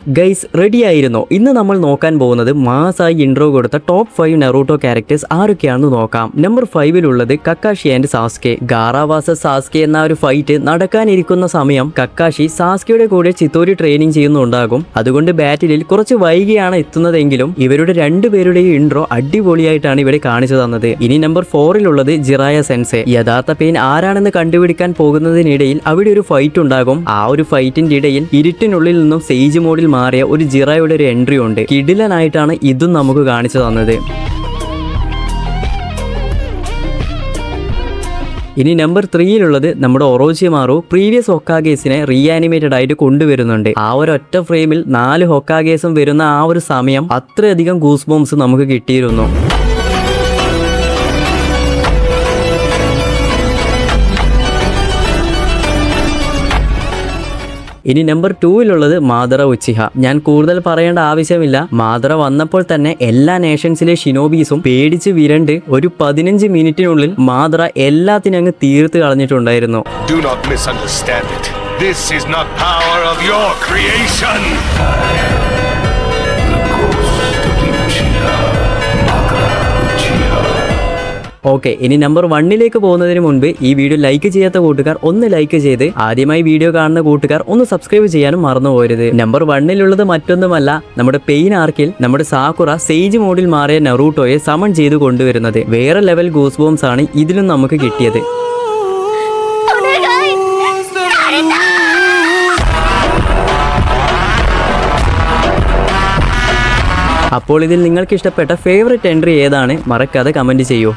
Guys ready ആയിരുന്നോ? ഇന്ന് നമ്മൾ നോക്കാൻ പോകുന്നത് മാസായി ഇൻട്രോ കൊടുത്ത ടോപ്പ് 5 നെറൂട്ടോ ക്യാരക്ടേഴ്സ് ആരൊക്കെയാണെന്ന് നോക്കാം. നമ്പർ 5-ലുള്ളത് Kakashi and Sasuke. Gaara versus Sasuke എന്ന ഒരു ഫൈറ്റ് നടക്കാനിരിക്കുന്ന സമയം കക്കാഷി സാസ്കെയുടെ കൂടെ ചിത്തോരി ട്രെയിനിങ് ചെയ്യുന്നുണ്ടാകും. അതുകൊണ്ട് ബാറ്റിലിൽ കുറച്ച് വൈകിയാണ് എത്തുന്നതെങ്കിലും ഇവരുടെ രണ്ടുപേരുടെയും ഇൻട്രോ അടിപൊളിയായിട്ടാണ് ഇവിടെ കാണിച്ചു തന്നത്. ഇനി നമ്പർ 4-ലുള്ളത് ജിറായ സെൻസെ. യഥാർത്ഥ പെയിൻ ആരാണെന്ന് കണ്ടുപിടിക്കാൻ പോകുന്നതിനിടയിൽ അവിടെ ഒരു ഫൈറ്റ് ഉണ്ടാകും. ആ ഒരു ഫൈറ്റിന്റെ ഇടയിൽ ഇരുട്ടിനുള്ളിൽ നിന്നും സേജ് മോഡിൽ മാറിയ ഒരു ജിറായുടെ ഒരു എൻട്രി ഉണ്ട്. കിടിലനായിട്ടാണ് ഇതും നമുക്ക് കാണിച്ചു തന്നത്. ഇനി നമ്പർ 3-ലുള്ളത് നമ്മുടെ ഒറോച്ചിമാറു പ്രീവിയസ് ഹൊക്കാഗേസിനെ റീആനിമേറ്റഡ് ആയിട്ട് കൊണ്ടുവരുന്നുണ്ട്. ആ ഒരു ഒറ്റ ഫ്രെയിമിൽ 4 ഹൊക്കാഗേസും വരുന്ന ആ ഒരു സമയം അത്രയധികം ഗൂസ് ബോംസ് നമുക്ക് കിട്ടിയിരുന്നു. ഇനി നമ്പർ 2-ലുള്ളത് മാദറ ഉച്ചിഹ. ഞാൻ കൂടുതൽ പറയേണ്ട ആവശ്യമില്ല. മാദറ വന്നപ്പോൾ തന്നെ എല്ലാ നേഷൻസിലെ ഷിനോബീസും പേടിച്ച് വിരണ്ട് ഒരു 15 മിനിറ്റിനുള്ളിൽ മാദറ എല്ലാത്തിനും അങ്ങ് തീർത്ത് കളഞ്ഞിട്ടുണ്ടായിരുന്നു. Do not misunderstand it. This is not power of your creation. Okay, ഇനി നമ്പർ 1-ലേക്ക് പോകുന്നതിന് മുൻപ് ഈ വീഡിയോ ലൈക്ക് ചെയ്യാത്ത കൂട്ടുകാർ ഒന്ന് ലൈക്ക് ചെയ്ത് ആദ്യമായി വീഡിയോ കാണുന്ന കൂട്ടുകാർ ഒന്ന് സബ്സ്ക്രൈബ് ചെയ്യാനും മറന്നു പോകരുത്. നമ്പർ 1-ലുള്ളത് മറ്റൊന്നുമല്ല, നമ്മുടെ പെയിൻ ആർക്കിൽ നമ്മുടെ സാക്കുറ സേജ് മോഡിൽ മാറിയ നെറൂട്ടോയെ സമൺ ചെയ്ത് കൊണ്ടുവരുന്നത്. വേറെ ലെവൽ ഗൂസ് ബോംസ് ആണ് ഇതിലും നമുക്ക് കിട്ടിയത്. അപ്പോൾ ഇതിൽ നിങ്ങൾക്ക് ഇഷ്ടപ്പെട്ട ഫേവറേറ്റ് എൻട്രി ഏതാണ്? മറക്കാതെ കമന്റ് ചെയ്യൂ.